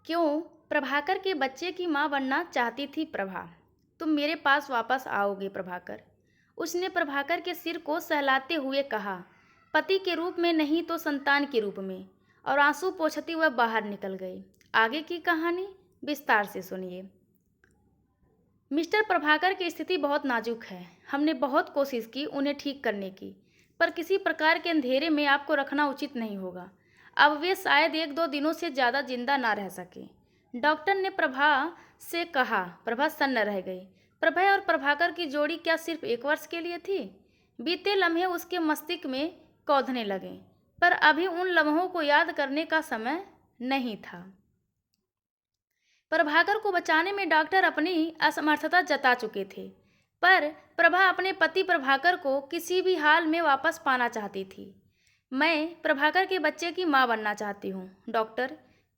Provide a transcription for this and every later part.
क्यों प्रभाकर के बच्चे की मां बनना चाहती थी प्रभा। तुम मेरे पास वापस आओगे प्रभाकर। उसने प्रभाकर के सिर को सहलाते हुए कहा, पति के रूप में नहीं तो संतान के रूप में। और आंसू पोंछती वह बाहर निकल गई। आगे की कहानी विस्तार से सुनिए। मिस्टर प्रभाकर की स्थिति बहुत नाजुक है। हमने बहुत कोशिश की उन्हें ठीक करने की, पर किसी प्रकार के अंधेरे में आपको रखना उचित नहीं होगा। अब वे शायद 1-2 दिनों से ज़्यादा जिंदा ना रह सके। डॉक्टर ने प्रभा से कहा। प्रभा सन्न रह गई। प्रभा और प्रभाकर की जोड़ी क्या सिर्फ 1 वर्ष के लिए थी? बीते लम्हे उसके मस्तिष्क में कौंधने लगे, पर अभी उन लम्हों को याद करने का समय नहीं था। प्रभाकर को बचाने में डॉक्टर अपनी असमर्थता जता चुके थे, पर प्रभा अपने पति प्रभाकर को किसी भी हाल में वापस पाना चाहती थी। मैं प्रभाकर के बच्चे की मां बनना चाहती हूँ। डॉक्टर,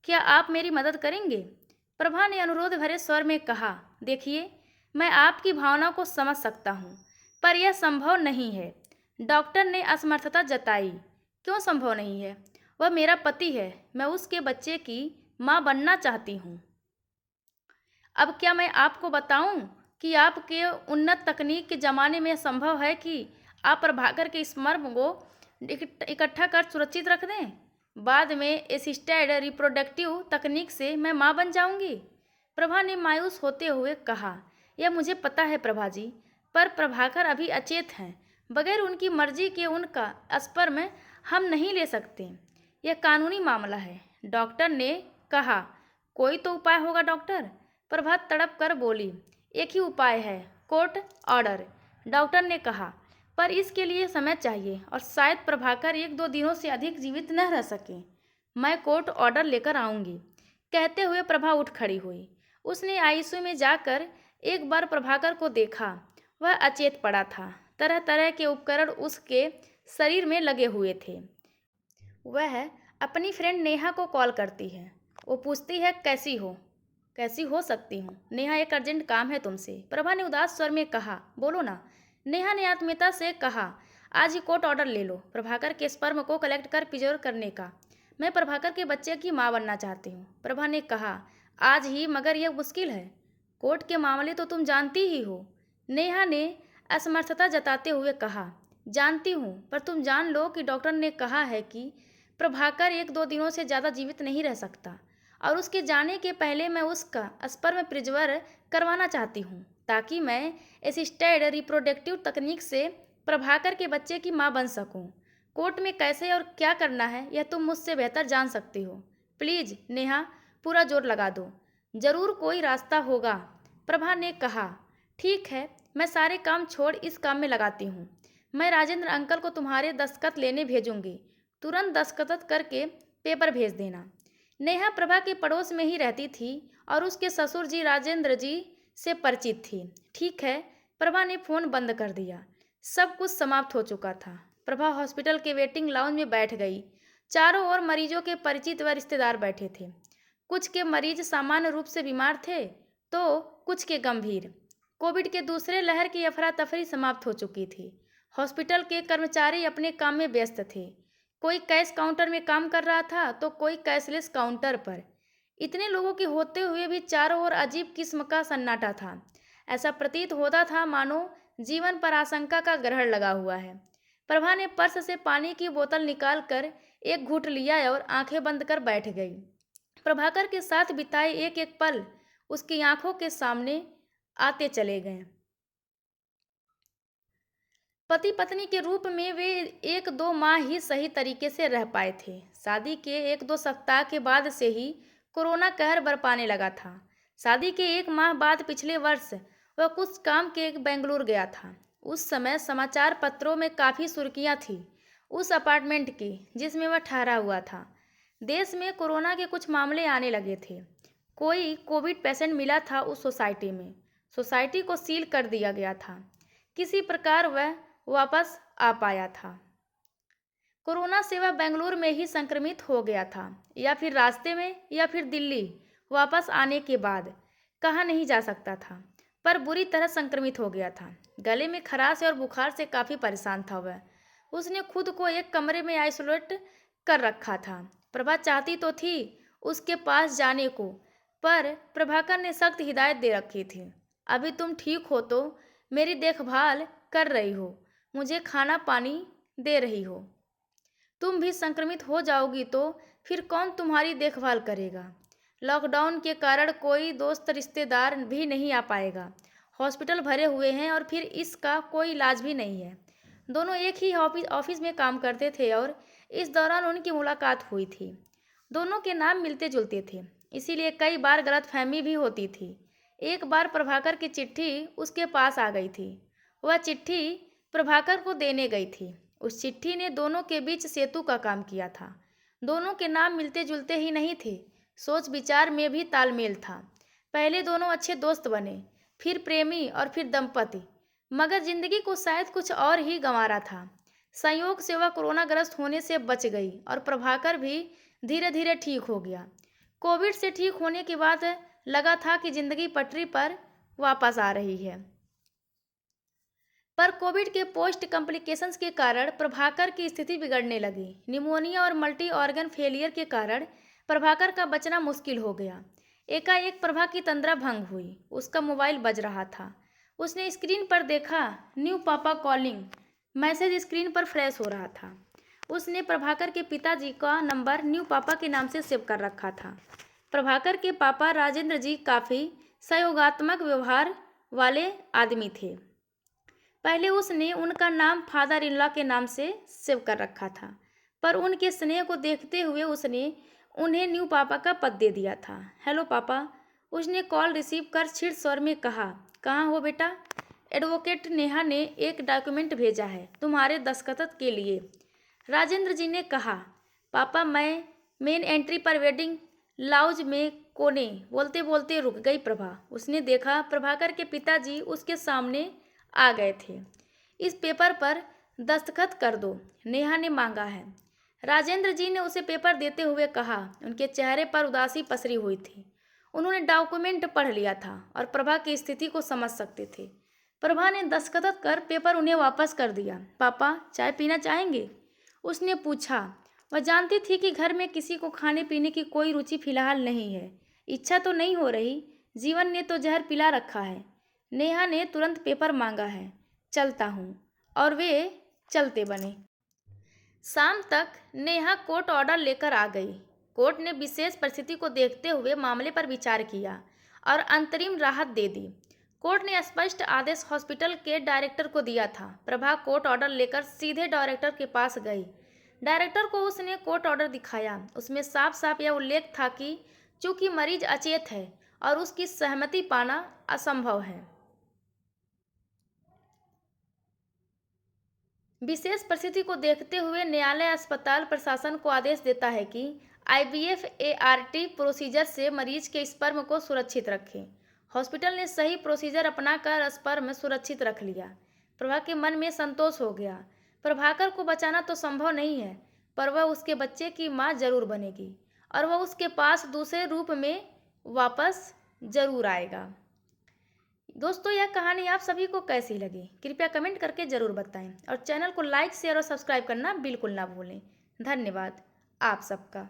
क्या आप मेरी मदद करेंगे? प्रभा ने अनुरोध भरे स्वर में कहा। देखिए, मैं आपकी भावना को समझ सकता हूँ, पर यह संभव नहीं है। डॉक्टर ने असमर्थता जताई। क्यों संभव नहीं है? वह मेरा पति है। मैं उसके बच्चे की मां बनना चाहती हूँ। अब क्या मैं आपको बताऊं कि आपके उन्नत तकनीक के ज़माने में संभव है कि आप प्रभाकर के स्पर्म को इकट्ठा कर सुरक्षित रख दें? बाद में असिस्टेड रिप्रोडक्टिव तकनीक से मैं मां बन जाऊंगी। प्रभा ने मायूस होते हुए कहा। यह मुझे पता है प्रभा जी, पर प्रभाकर अभी अचेत हैं। बगैर उनकी मर्जी के उनका स्पर्म हम नहीं ले सकते। यह कानूनी मामला है। डॉक्टर ने कहा। कोई तो उपाय होगा डॉक्टर? प्रभा तड़प कर बोली। एक ही उपाय है, कोर्ट ऑर्डर। डॉक्टर ने कहा, पर इसके लिए समय चाहिए और शायद प्रभाकर 1-2 दिनों से अधिक जीवित न रह सके। मैं कोर्ट ऑर्डर लेकर आऊंगी। कहते हुए प्रभा उठ खड़ी हुई। उसने आईसीयू में जाकर एक बार प्रभाकर को देखा। वह अचेत पड़ा था। तरह तरह के उपकरण उसके शरीर में लगे हुए थे। वह अपनी फ्रेंड नेहा को कॉल करती है। वो पूछती है, कैसी हो सकती हूँ? नेहा, एक अर्जेंट काम है तुमसे। प्रभा ने उदास स्वर में कहा। बोलो ना। नेहा ने आत्मीयता से कहा। आज ही कोर्ट ऑर्डर ले लो प्रभाकर के स्पर्म को कलेक्ट कर प्रिजर्व करने का। मैं प्रभाकर के बच्चे की मां बनना चाहती हूँ। प्रभा ने कहा। आज ही? मगर यह मुश्किल है। कोर्ट के मामले तो तुम जानती ही हो। नेहा ने असमर्थता जताते हुए कहा। जानती हूँ, पर तुम जान लो कि डॉक्टर ने कहा है कि प्रभाकर 1-2 दिनों से ज़्यादा जीवित नहीं रह सकता, और उसके जाने के पहले मैं उसका स्पर्म प्रिजर्व करवाना चाहती हूँ, ताकि मैं असिस्टेड रिप्रोडक्टिव तकनीक से प्रभाकर के बच्चे की मां बन सकूँ। कोर्ट में कैसे और क्या करना है यह तुम मुझसे बेहतर जान सकती हो। प्लीज़ नेहा, पूरा जोर लगा दो। जरूर कोई रास्ता होगा, प्रभा ने कहा। ठीक है, मैं सारे काम छोड़ इस काम में लगाती हूँ। मैं राजेंद्र अंकल को तुम्हारे दस्तखत लेने भेजूंगी। तुरंत दस्तखत करके पेपर भेज देना। नेहा प्रभा के पड़ोस में ही रहती थी और उसके ससुर जी राजेंद्र जी से परिचित थी। ठीक है, प्रभा ने फ़ोन बंद कर दिया। सब कुछ समाप्त हो चुका था। प्रभा हॉस्पिटल के वेटिंग लाउंज में बैठ गई। चारों ओर मरीजों के परिचित व रिश्तेदार बैठे थे। कुछ के मरीज सामान्य रूप से बीमार थे, तो कुछ के गंभीर। कोविड के दूसरे लहर की अफरा तफरी समाप्त हो चुकी थी। हॉस्पिटल के कर्मचारी अपने काम में व्यस्त थे। कोई कैश काउंटर में काम कर रहा था तो कोई कैशलेस काउंटर पर। इतने लोगों के होते हुए भी चारों ओर अजीब किस्म का सन्नाटा था। ऐसा प्रतीत होता था मानो जीवन पर आशंका का ग्रहण लगा हुआ है। प्रभा ने पर्स से पानी की बोतल निकालकर एक घूंट लिया और आंखें बंद कर बैठ गई। प्रभाकर के साथ बिताए एक एक पल उसकी आंखों के सामने आते चले गए। पति पत्नी के रूप में वे 1-2 माह ही सही तरीके से रह पाए थे। शादी के 1-2 सप्ताह के बाद से ही कोरोना कहर बरपाने लगा था। शादी के 1 माह बाद पिछले वर्ष वह कुछ काम के बेंगलुरु गया था। उस समय समाचार पत्रों में काफ़ी सुर्खियां थी उस अपार्टमेंट की जिसमें वह ठहरा हुआ था। देश में कोरोना के कुछ मामले आने लगे थे। कोई कोविड पेशेंट मिला था उस सोसाइटी में। सोसाइटी को सील कर दिया गया था। किसी प्रकार वह वापस आ पाया था। कोरोना से वह बेंगलुरु में ही संक्रमित हो गया था, या फिर रास्ते में, या फिर दिल्ली वापस आने के बाद। कहा नहीं जा सकता था, पर बुरी तरह संक्रमित हो गया था। गले में खराश और बुखार से काफ़ी परेशान था वह। उसने खुद को एक कमरे में आइसोलेट कर रखा था। प्रभा चाहती तो थी उसके पास जाने को, पर प्रभाकर ने सख्त हिदायत दे रखी थी। अभी तुम ठीक हो तो मेरी देखभाल कर रही हो, मुझे खाना पानी दे रही हो। तुम भी संक्रमित हो जाओगी तो फिर कौन तुम्हारी देखभाल करेगा? लॉकडाउन के कारण कोई दोस्त रिश्तेदार भी नहीं आ पाएगा। हॉस्पिटल भरे हुए हैं और फिर इसका कोई इलाज भी नहीं है। दोनों एक ही ऑफिस में काम करते थे और इस दौरान उनकी मुलाकात हुई थी। दोनों के नाम मिलते जुलते थे, इसीलिए कई बार गलतफहमी भी होती थी। एक बार प्रभाकर की चिट्ठी उसके पास आ गई थी। वह चिट्ठी प्रभाकर को देने गई थी। उस चिट्ठी ने दोनों के बीच सेतु का काम किया था। दोनों के नाम मिलते जुलते ही नहीं थे, सोच विचार में भी तालमेल था। पहले दोनों अच्छे दोस्त बने, फिर प्रेमी और फिर दंपति, मगर जिंदगी को शायद कुछ और ही गंवा रहा था। संयोग से वह कोरोनाग्रस्त होने से बच गई और प्रभाकर भी धीरे धीरे ठीक हो गया। कोविड से ठीक होने के बाद लगा था कि जिंदगी पटरी पर वापस आ रही है, पर कोविड के पोस्ट कॉम्प्लिकेशंस के कारण प्रभाकर की स्थिति बिगड़ने लगी। निमोनिया और मल्टी ऑर्गन फेलियर के कारण प्रभाकर का बचना मुश्किल हो गया। एकाएक प्रभा की तंद्रा भंग हुई। उसका मोबाइल बज रहा था। उसने स्क्रीन पर देखा, न्यू पापा कॉलिंग। मैसेज स्क्रीन पर फ्लैश हो रहा था। उसने प्रभाकर के पिताजी का नंबर न्यू पापा के नाम से सेव कर रखा था। प्रभाकर के पापा राजेंद्र जी काफ़ी सहयोगात्मक व्यवहार वाले आदमी थे। पहले उसने उनका नाम फादर इन लॉ के नाम से सेव कर रखा था, पर उनके स्नेह को देखते हुए उसने उन्हें न्यू पापा का पद दे दिया था। हेलो पापा, उसने कॉल रिसीव कर छिड़ स्वर में कहा। कहाँ हो बेटा? एडवोकेट नेहा ने एक डॉक्यूमेंट भेजा है तुम्हारे दस्तखत के लिए। राजेंद्र जी ने कहा। पापा, मैं मेन एंट्री पर वेडिंग लाउंज में कोने बोलते बोलते रुक गई प्रभा। उसने देखा प्रभाकर के पिताजी उसके सामने आ गए थे। इस पेपर पर दस्तखत कर दो, नेहा ने मांगा है। राजेंद्र जी ने उसे पेपर देते हुए कहा। उनके चेहरे पर उदासी पसरी हुई थी। उन्होंने डॉक्यूमेंट पढ़ लिया था और प्रभा की स्थिति को समझ सकते थे। प्रभा ने दस्तखत कर पेपर उन्हें वापस कर दिया। पापा, चाय पीना चाहेंगे? उसने पूछा। वह जानती थी कि घर में किसी को खाने पीने की कोई रुचि फिलहाल नहीं है। इच्छा तो नहीं हो रही, जीवन ने तो जहर पिला रखा है। नेहा ने तुरंत पेपर मांगा है। चलता हूँ। और वे चलते बने। शाम तक नेहा कोर्ट ऑर्डर लेकर आ गई। कोर्ट ने विशेष परिस्थिति को देखते हुए मामले पर विचार किया और अंतरिम राहत दे दी। कोर्ट ने स्पष्ट आदेश हॉस्पिटल के डायरेक्टर को दिया था। प्रभा कोर्ट ऑर्डर लेकर सीधे डायरेक्टर के पास गई। डायरेक्टर को उसने कोर्ट ऑर्डर दिखाया। उसमें साफ साफ यह उल्लेख था कि चूंकि मरीज अचेत है और उसकी सहमति पाना असंभव है। विशेष परिस्थिति को देखते हुए न्यायालय अस्पताल प्रशासन को आदेश देता है कि IVF ART प्रोसीजर से मरीज के स्पर्म को सुरक्षित रखें। हॉस्पिटल ने सही प्रोसीजर अपनाकर स्पर्म सुरक्षित रख लिया। प्रभा के मन में संतोष हो गया। प्रभाकर को बचाना तो संभव नहीं है, पर वह उसके बच्चे की माँ जरूर बनेगी और वह उसके पास दूसरे रूप में वापस जरूर आएगा। दोस्तों, यह कहानी आप सभी को कैसी लगी कृपया कमेंट करके ज़रूर बताएं और चैनल को लाइक शेयर और सब्सक्राइब करना बिल्कुल ना भूलें। धन्यवाद आप सबका।